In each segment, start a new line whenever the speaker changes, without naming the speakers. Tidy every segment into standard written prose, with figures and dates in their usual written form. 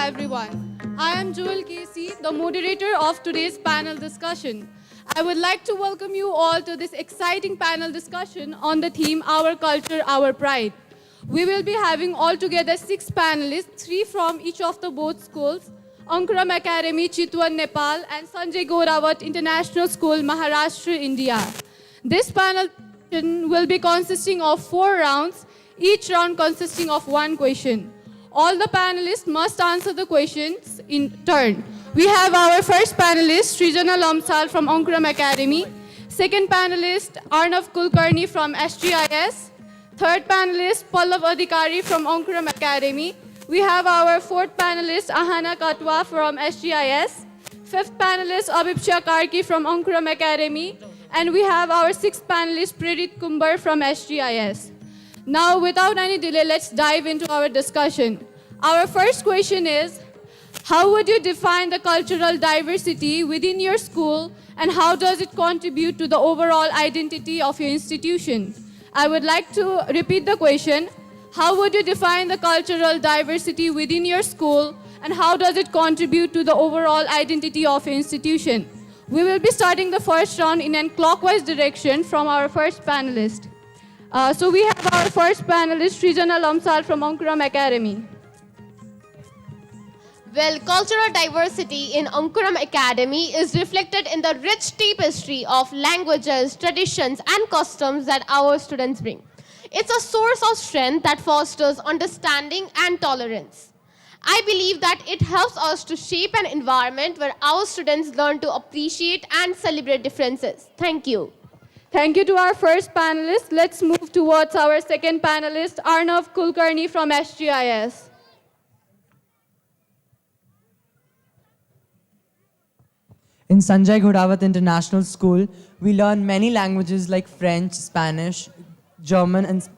everyone. I am Jewel Casey, the moderator of today's panel discussion. I would like to welcome you all to this exciting panel discussion on the theme Our Culture, Our Pride. We will be having altogether 6 panelists, 3 from each of the both schools, Ankuram Academy, Chitwan, Nepal, and Sanjay Gorawat International School, Maharashtra, India. This panel will be consisting of 4 rounds, each round consisting of 1 question. All the panelists must answer the questions in turn. We have our first panelist, Srijana Lamsal from Ankuram Academy. Second panelist, Arnav Kulkarni from SGIS. Third panelist, Pallav Adhikari from Ankuram Academy. We have our fourth panelist, Ahana Katwa from SGIS. Fifth panelist, Abhipsha Karki from Ankuram Academy. And we have our sixth panelist, Prerit Kumbar from SGIS. Now, without any delay, let's dive into our discussion. Our first question is, how would you define the cultural diversity within your school and how does it contribute to the overall identity of your institution? I would like to repeat the question. How would you define the cultural diversity within your school and how does it contribute to the overall identity of your institution? We will be starting the first round in a clockwise direction from our first panelist. So we have our first panelist, Srijana Lamsal from Ankuram Academy.
Well, cultural diversity in Ankuram Academy is reflected in the rich tapestry of languages, traditions, and customs that our students bring. It's a source of strength that fosters understanding and tolerance. I believe that it helps us to shape an environment where our students learn to appreciate and celebrate differences. Thank you.
Thank you to our first panelist. Let's move towards our second panelist, Arnav Kulkarni from SGIS.
In Sanjay Gorawat International School, we learn many languages like French, Spanish, German, and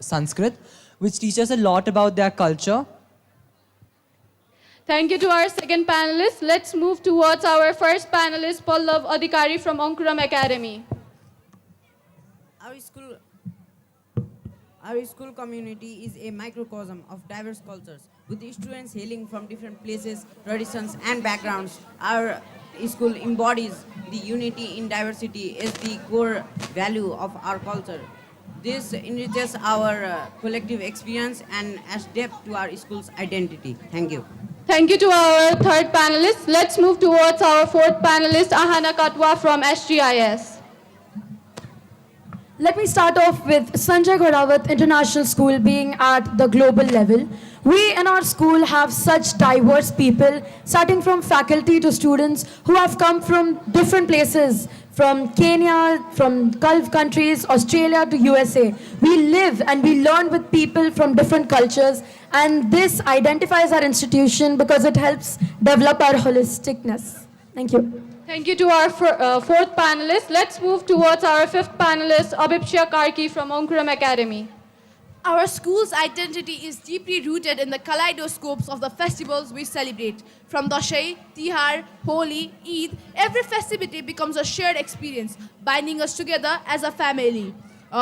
Sanskrit, which teach us a lot about their culture.
Thank you to our second panelist. Let's move towards our first panelist, Pallav Adhikari from Ankuram Academy.
Our school community is a microcosm of diverse cultures, with the students hailing from different places, traditions, and backgrounds. Our school embodies the unity in diversity as the core value of our culture. This enriches our collective experience and adds depth to our school's identity. Thank you.
Thank you to our third panelist. Let's move towards our fourth panelist, Ahana Katwa from SGIS.
Let me start off with Sanjay Gorawat International School being at the global level. We in our school have such diverse people, starting from faculty to students who have come from different places, from Kenya, from Gulf countries, Australia to USA. We live and we learn with people from different cultures, and this identifies our institution because it helps develop our holisticness. Thank you.
Thank you to our fourth panelist. Let's move towards our fifth panelist, Abhipsha Karki from Ankuram Academy.
Our school's identity is deeply rooted in the kaleidoscopes of the festivals we celebrate. From Dashain, Tihar, Holi, Eid, every festivity becomes a shared experience, binding us together as a family.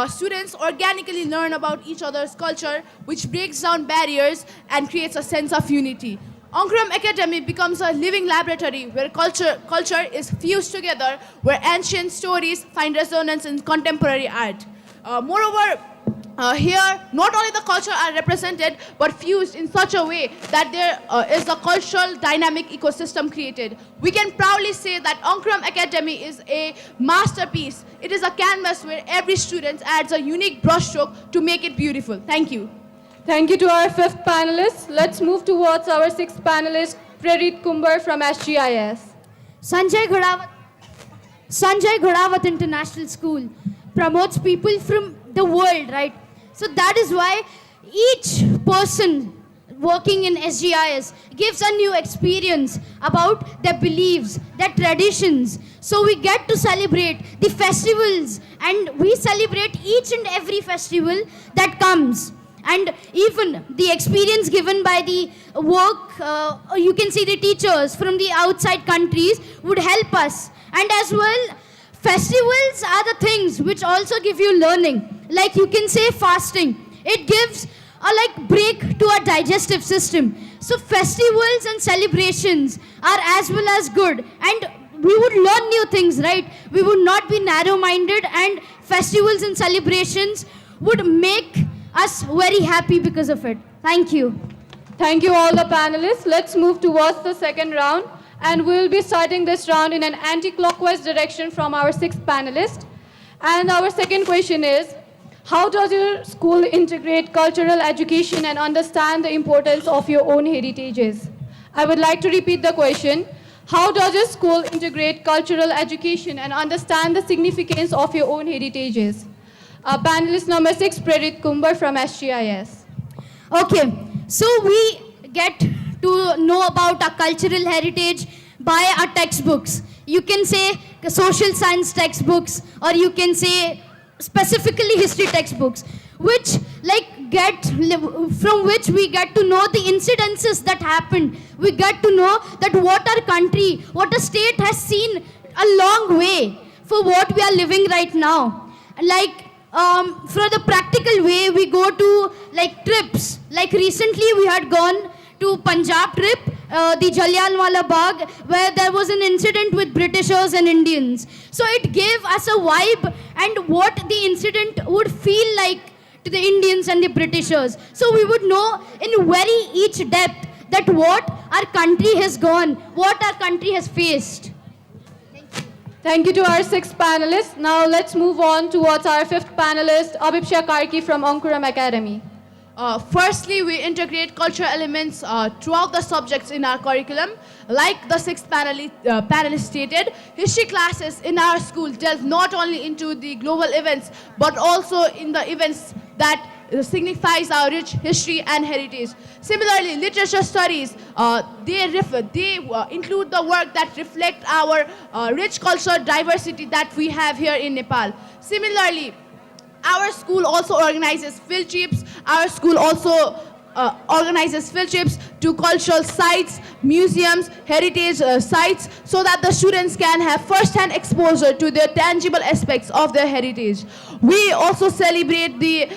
Students organically learn about each other's culture, which breaks down barriers and creates a sense of unity. Ankuram Academy becomes a living laboratory where culture is fused together, where ancient stories find resonance in contemporary art. Moreover, here, not only the culture are represented, but fused in such a way that there is a cultural dynamic ecosystem created. We can proudly say that Ankuram Academy is a masterpiece. It is a canvas where every student adds a unique brushstroke to make it beautiful. Thank you.
Thank you to our fifth panelist. Let's move towards our sixth panelist, Prerit Kumbar from SGIS.
Sanjay Gorawat International School promotes people from the world, right? So that is why each person working in SGIS gives a new experience about their beliefs, their traditions. So we get to celebrate the festivals, and we celebrate each and every festival that comes. And even the experience given by the work, you can see the teachers from the outside countries would help us. And as well, festivals are the things which also give you learning. Like you can say fasting. It gives a break to our digestive system. So festivals and celebrations are as well as good, and we would learn new things, right? We would not be narrow-minded, and festivals and celebrations would make us very happy because of it. Thank you.
Thank you all the panelists. Let's move towards the second round, and we'll be starting this round in an anti-clockwise direction from our sixth panelist. And our second question is, how does your school integrate cultural education and understand the importance of your own heritages? I would like to repeat the question. How does your school integrate cultural education and understand the significance of your own heritages? Panelist number 6, Prerit Kumbar from SGIS.
Okay, so we get to know about our cultural heritage by our textbooks. You can say social science textbooks, or you can say specifically history textbooks, which from which we get to know the incidences that happened. We get to know that what our country, what a state has seen a long way for what we are living right now. For the practical way, we go to trips. Like recently we had gone to Punjab trip, the Jallianwala Bagh, where there was an incident with Britishers and Indians. So it gave us a vibe and what the incident would feel like to the Indians and the Britishers. So we would know in very each depth that what our country has gone, what our country has faced.
Thank you to our sixth panelist. Now let's move on towards our fifth panelist, Abhipsha Karki from Ankuram Academy.
Firstly, we integrate cultural elements throughout the subjects in our curriculum. Like the sixth panelist stated, history classes in our school delve not only into the global events, but also in the events that signifies our rich history and heritage. Similarly, literature studies, they include the work that reflect our rich cultural diversity that we have here in Nepal. Similarly, our school also organizes field trips. Our school also organizes field trips to cultural sites, museums, heritage sites, so that the students can have first-hand exposure to the tangible aspects of their heritage. We also celebrate the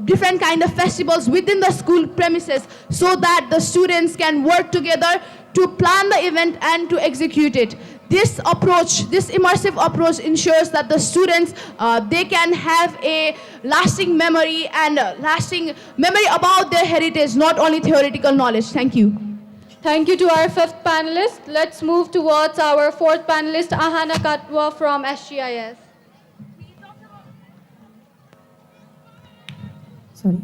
different kind of festivals within the school premises, so that the students can work together to plan the event and to execute it. This approach, this immersive approach, ensures that the students, they can have a lasting memory and lasting memory about their heritage, not only theoretical knowledge. Thank you.
Thank you to our fifth panelist. Let's move towards our fourth panelist, Ahana Katwa from SGIS.
Sorry.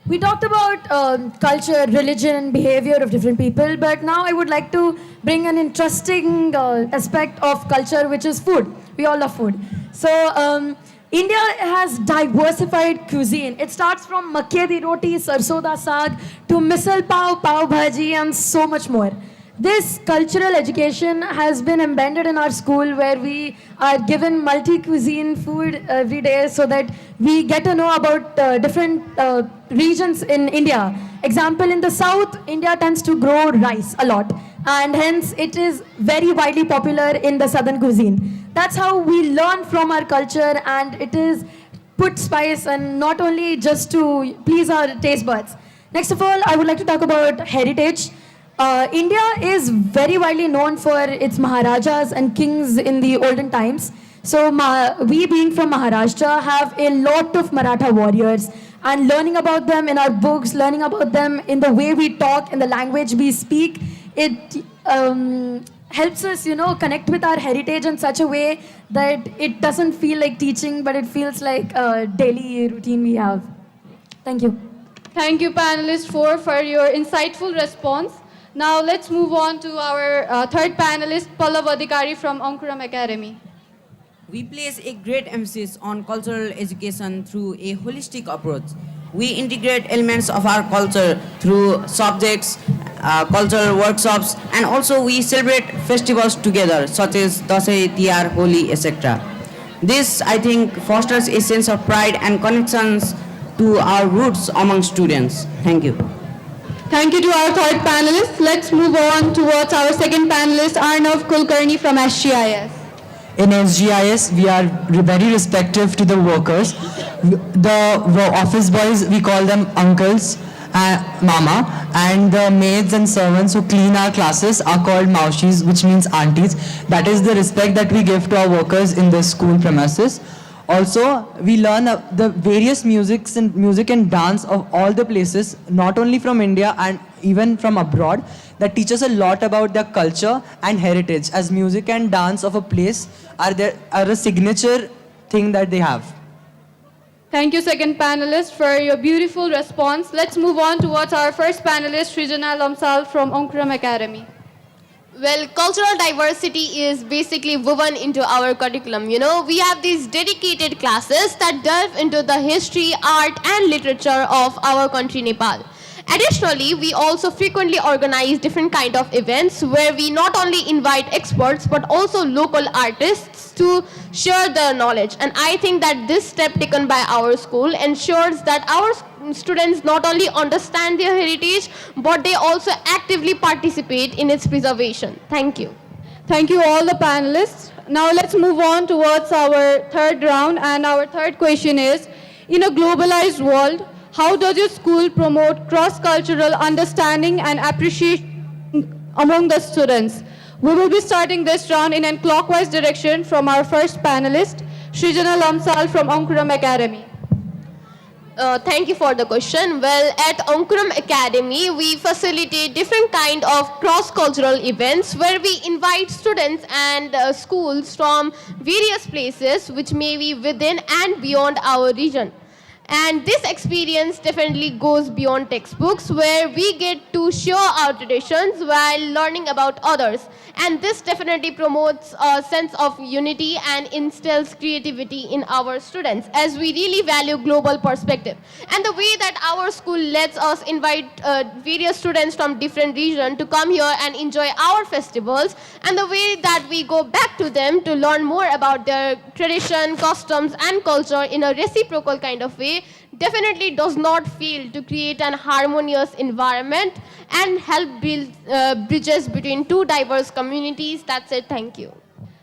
We talked about culture, religion, and behavior of different people, but now I would like to bring an interesting aspect of culture, which is food. We all love food. So India has diversified cuisine. It starts from makke di roti, sarson da saag, to misal pav, pav bhaji, and so much more. This cultural education has been embedded in our school, where we are given multi-cuisine food every day, so that we get to know about different regions in India. Example, in the south, India tends to grow rice a lot, and hence it is very widely popular in the southern cuisine. That's how we learn from our culture, and it is put spice, and not only just to please our taste buds. Next of all, I would like to talk about heritage. India is very widely known for its Maharajas and kings in the olden times. So we, being from Maharashtra, have a lot of Maratha warriors, and learning about them in our books, learning about them in the way we talk, in the language we speak, it helps us, connect with our heritage in such a way that it doesn't feel like teaching, but it feels like a daily routine we have. Thank you.
Thank you, panelist 4, for your insightful response. Now let's move on to our third panelist, Pallav Adhikari from Ankuram Academy.
We place a great emphasis on cultural education through a holistic approach. We integrate elements of our culture through subjects, cultural workshops, and also we celebrate festivals together, such as Dasai, Tihar, Holi, etc. This, I think, fosters a sense of pride and connections to our roots among students. Thank you.
Thank you to our third panelist. Let's move on towards our second panelist, Arnav Kulkarni from SGIS.
In SGIS, we are very respectful to the workers. The office boys, we call them uncles, mama, and the maids and servants who clean our classes are called maushis, which means aunties. That is the respect that we give to our workers in the school premises. Also, we learn the various music and dance of all the places, not only from India and even from abroad, that teach us a lot about their culture and heritage, as music and dance of a place are a signature thing that they have.
Thank you, second panelist, for your beautiful response. Let's move on towards our first panelist, Srijana Lomsal from Ankuram Academy.
Well, cultural diversity is basically woven into our curriculum. You know, we have these dedicated classes that delve into the history, art, and literature of our country, Nepal. Additionally, we also frequently organize different kind of events where we not only invite experts but also local artists to share their knowledge. And I think that this step taken by our school ensures that our students not only understand their heritage but they also actively participate in its preservation. Thank you.
Thank you all the panelists. Now let's move on towards our third round, and our third question is, in a globalized world, how does your school promote cross-cultural understanding and appreciation among the students? We will be starting this round in a clockwise direction from our first panelist, Srijana Lomsal from Ankuram Academy.
Thank you for the question. Well, at Ankuram Academy, we facilitate different kind of cross-cultural events where we invite students and schools from various places which may be within and beyond our region. And this experience definitely goes beyond textbooks, where we get to show our traditions while learning about others. And this definitely promotes a sense of unity and instills creativity in our students, as we really value global perspective. And the way that our school lets us invite various students from different regions to come here and enjoy our festivals, and the way that we go back to them to learn more about their tradition, customs, and culture in a reciprocal kind of way, definitely does not fail to create an harmonious environment and help build bridges between two diverse communities. That's it. Thank you.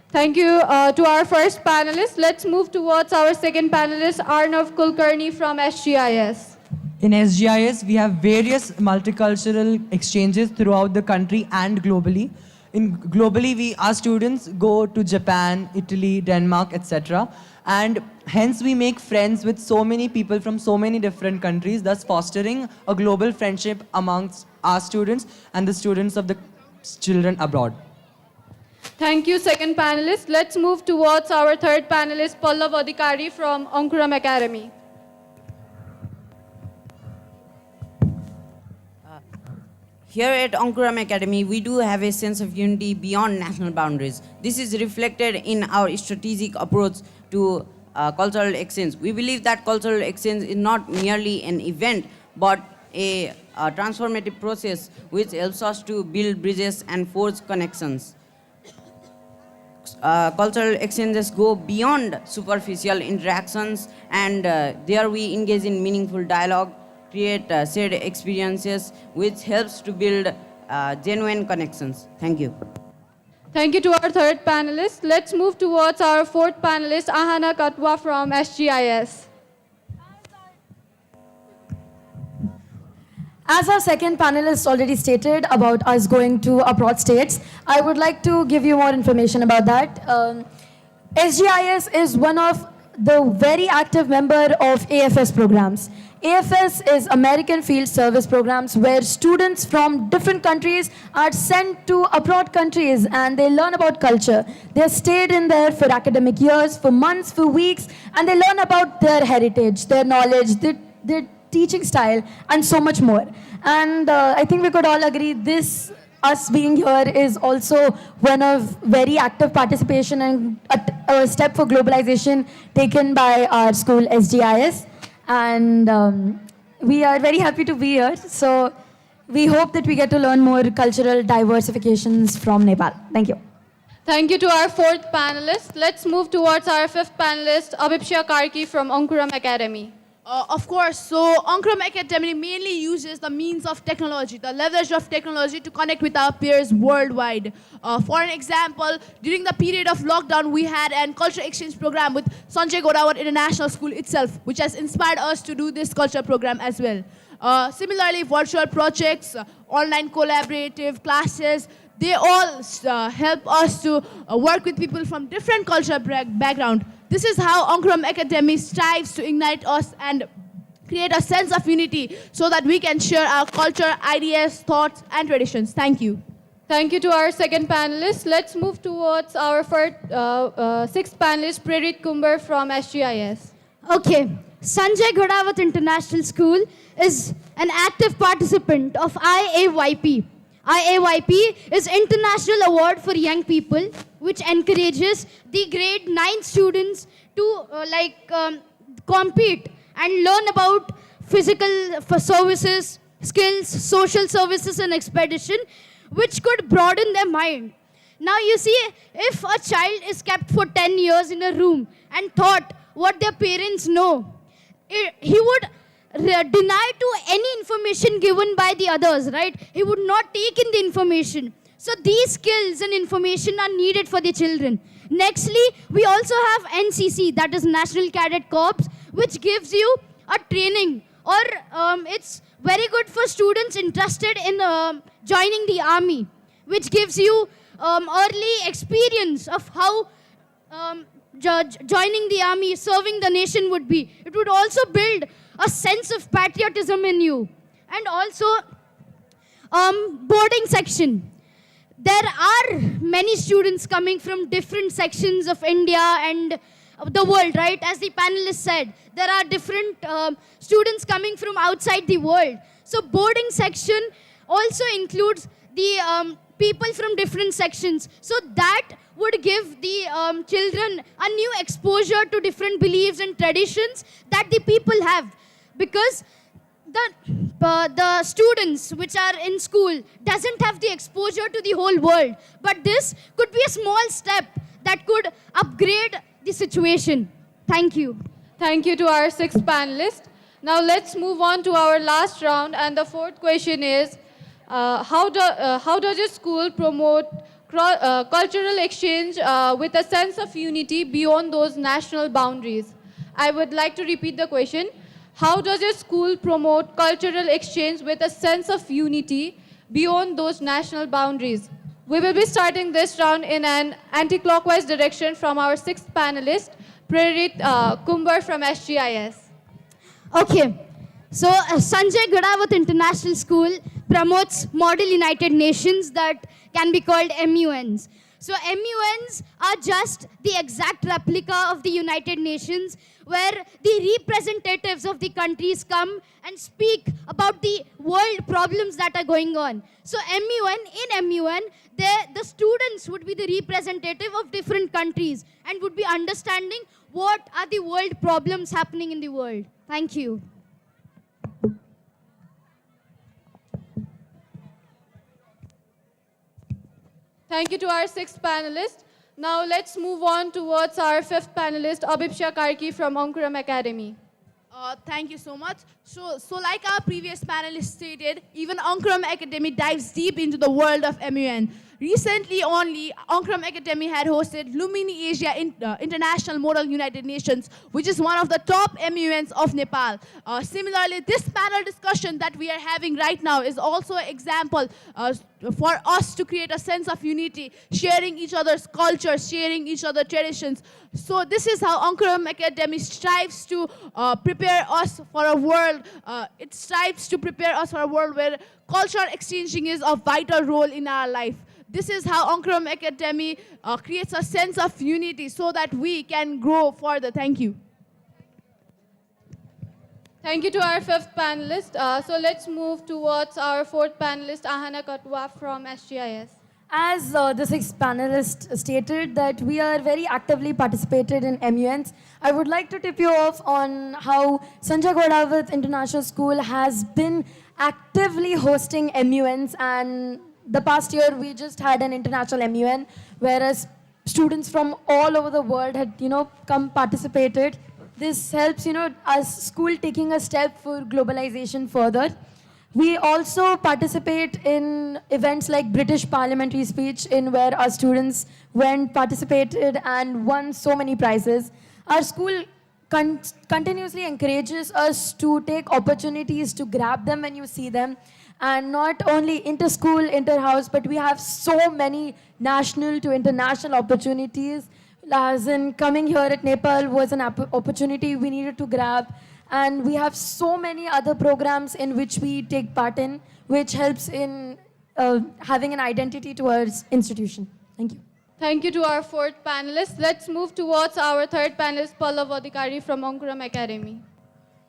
Thank you to our first panelist. Let's move towards our second panelist, Arnav Kulkarni from SGIS.
In SGIS, we have various multicultural exchanges throughout the country and globally. Globally, our students go to Japan, Italy, Denmark, etc. And hence we make friends with so many people from so many different countries, thus fostering a global friendship amongst our students and the students of the children abroad.
Thank you, second panelist. Let's move towards our third panelist, Pallav Adhikari from Ankuram Academy.
Here at Ankuram Academy, we do have a sense of unity beyond national boundaries. This is reflected in our strategic approach to cultural exchange. We believe that cultural exchange is not merely an event, but a transformative process which helps us to build bridges and forge connections. Cultural exchanges go beyond superficial interactions, and there we engage in meaningful dialogue, create shared experiences, which helps to build genuine connections. Thank you.
Thank you to our third panelist. Let's move towards our fourth panelist, Ahana Katwa from SGIS.
As our second panelist already stated about us going to abroad states, I would like to give you more information about that. SGIS is one of the very active member of AFS programs. AFS is American Field Service programs, where students from different countries are sent to abroad countries and they learn about culture. They stayed in there for academic years, for months, for weeks, and they learn about their heritage, their knowledge, their teaching style, and so much more. And I think we could all agree us being here is also one of very active participation and a step for globalization taken by our school SGIS. And we are very happy to be here. So we hope that we get to learn more cultural diversifications from Nepal. Thank you.
Thank you to our fourth panelist. Let's move towards our fifth panelist, Abhipsha Karki from Ankuram Academy.
Of course, so Ankuram Academy mainly uses the means of technology, the leverage of technology to connect with our peers worldwide. For an example, during the period of lockdown, we had an culture exchange program with Sanjay Godawat International School itself, which has inspired us to do this culture program as well. Similarly, virtual projects, online collaborative classes, they all help us to work with people from different cultural background. This is how Ankuram Academy strives to ignite us and create a sense of unity so that we can share our culture, ideas, thoughts, and traditions. Thank you.
Thank you to our second panelist. Let's move towards our sixth panelist, Prerit Kumbar from SGIS.
Okay, Sanjay Ghodawat International School is an active participant of IAYP. IAYP is International Award for Young People, which encourages the grade 9 students to compete and learn about physical services, skills, social services and expedition, which could broaden their mind. Now you see, if a child is kept for 10 years in a room and taught what their parents know, he would deny to any information given by the others, right? He would not take in the information. So these skills and information are needed for the children. Nextly, we also have NCC, that is National Cadet Corps, which gives you a training, or it's very good for students interested in joining the army, which gives you early experience of how joining the army, serving the nation would be. It would also build a sense of patriotism in you. And also, boarding section. There are many students coming from different sections of India and the world, right? As the panelist said, there are different students coming from outside the world. So boarding section also includes the people from different sections. So that would give the children a new exposure to different beliefs and traditions that the people have. Because the students which are in school doesn't have the exposure to the whole world. But this could be a small step that could upgrade the situation. Thank you.
Thank you to our sixth panelist. Now let's move on to our last round, and the fourth question is, how does a school promote cultural exchange with a sense of unity beyond those national boundaries? I would like to repeat the question. How does a school promote cultural exchange with a sense of unity beyond those national boundaries? We will be starting this round in an anti-clockwise direction from our sixth panelist, Prerit Kumbar from SGIS.
Okay, so Sanjay Ghodawat International School promotes Model United Nations that can be called MUNs. So MUNs are just the exact replica of the United Nations, where the representatives of the countries come and speak about the world problems that are going on. So in MUN, the students would be the representative of different countries and would be understanding what are the world problems happening in the world. Thank you.
Thank you to our sixth panelist. Now let's move on towards our fifth panelist, Abhipsha Karki from Ankuram Academy.
Thank you so much. So like our previous panelist stated, even Ankuram Academy dives deep into the world of MUN. Recently only, Ankuram Academy had hosted Lumini Asia International Model United Nations, which is one of the top MUNs of Nepal. Similarly, this panel discussion that we are having right now is also an example for us to create a sense of unity, sharing each other's cultures, sharing each other's traditions. So this is how Ankuram Academy strives to prepare us for a world. It strives to prepare us for a world where cultural exchanging is a vital role in our life. This is how Ankuram Academy creates a sense of unity so that we can grow further. Thank you.
Thank you to our fifth panelist. So let's move towards our fourth panelist, Ahana Katwa from SGIS.
As the sixth panelist stated that we are very actively participated in MUNs, I would like to tip you off on how Sanjay Ghodawat International School has been actively hosting MUNs, and the past year we just had an international MUN, whereas students from all over the world had, come participated. This helps, us school taking a step for globalization further. We also participate in events like British Parliamentary Speech, in where our students went, participated, and won so many prizes. Our school continuously encourages us to take opportunities to grab them when you see them. And not only inter-school, inter-house, but we have so many national to international opportunities. As in coming here at Nepal was an opportunity we needed to grab. And we have so many other programs in which we take part in, which helps in having an identity to our institution. Thank you.
Thank you to our fourth panelist. Let's move towards our third panelist, Pallav Adhikari from Ankuram Academy.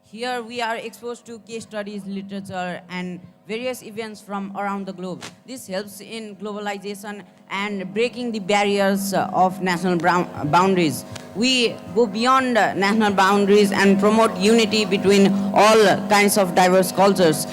Here we are exposed to case studies, literature, and various events from around the globe. This helps in globalization and breaking the barriers of national boundaries. We go beyond national boundaries and promote unity between all kinds of diverse cultures.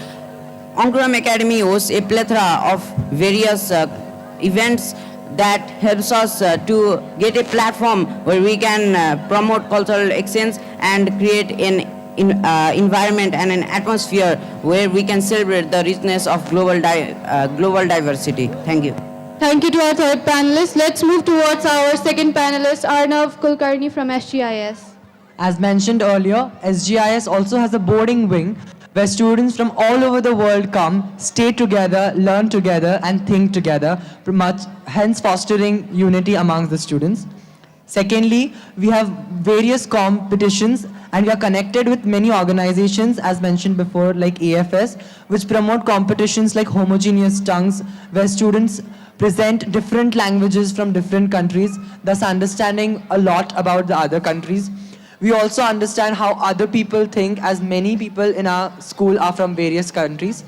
Ankuram Academy hosts a plethora of various events that helps us to get a platform where we can promote cultural exchange and create an environment and an atmosphere where we can celebrate the richness of global diversity. Thank you.
Thank you to our third panelist. Let's move towards our second panelist, Arnav Kulkarni from SGIS.
As mentioned earlier, SGIS also has a boarding wing where students from all over the world come, stay together, learn together, and think together, hence fostering unity amongst the students. Secondly, we have various competitions and we are connected with many organizations, as mentioned before, like AFS, which promote competitions like homogeneous tongues, where students present different languages from different countries, thus understanding a lot about the other countries. We also understand how other people think, as many people in our school are from various countries.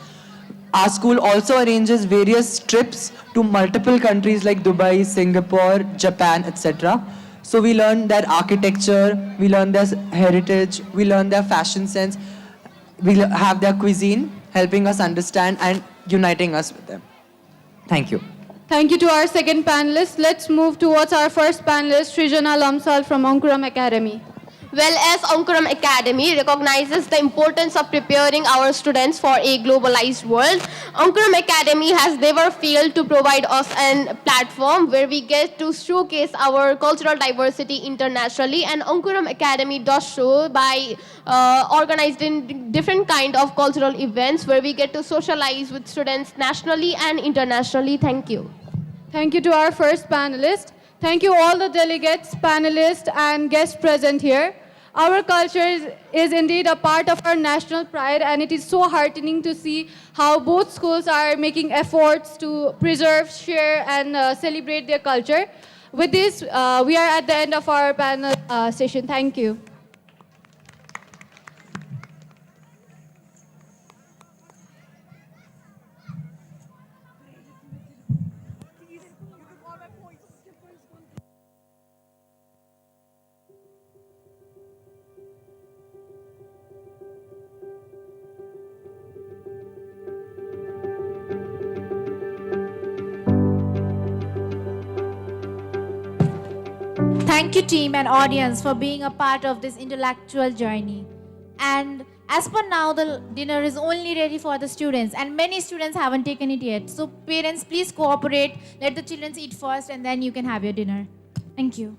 Our school also arranges various trips to multiple countries like Dubai, Singapore, Japan, etc. So we learn their architecture, we learn their heritage, we learn their fashion sense, we have their cuisine, helping us understand and uniting us with them. Thank you.
Thank you to our second panelist. Let's move towards our first panelist, Srijana Lamsal from Ankuram Academy.
Well, as Ankuram Academy recognizes the importance of preparing our students for a globalized world, Ankuram Academy has never failed to provide us a platform where we get to showcase our cultural diversity internationally, and Ankuram Academy does so by organizing different kind of cultural events where we get to socialize with students nationally and internationally. Thank you.
Thank you to our first panelist. Thank you all the delegates, panelists, and guests present here. Our culture is indeed a part of our national pride, and it is so heartening to see how both schools are making efforts to preserve, share, and celebrate their culture. With this, we are at the end of our panel session. Thank you.
Thank you, team and audience, for being a part of this intellectual journey. And as per now, the dinner is only ready for the students, and many students haven't taken it yet. So parents, please cooperate. Let the children eat first, and then you can have your dinner. Thank you.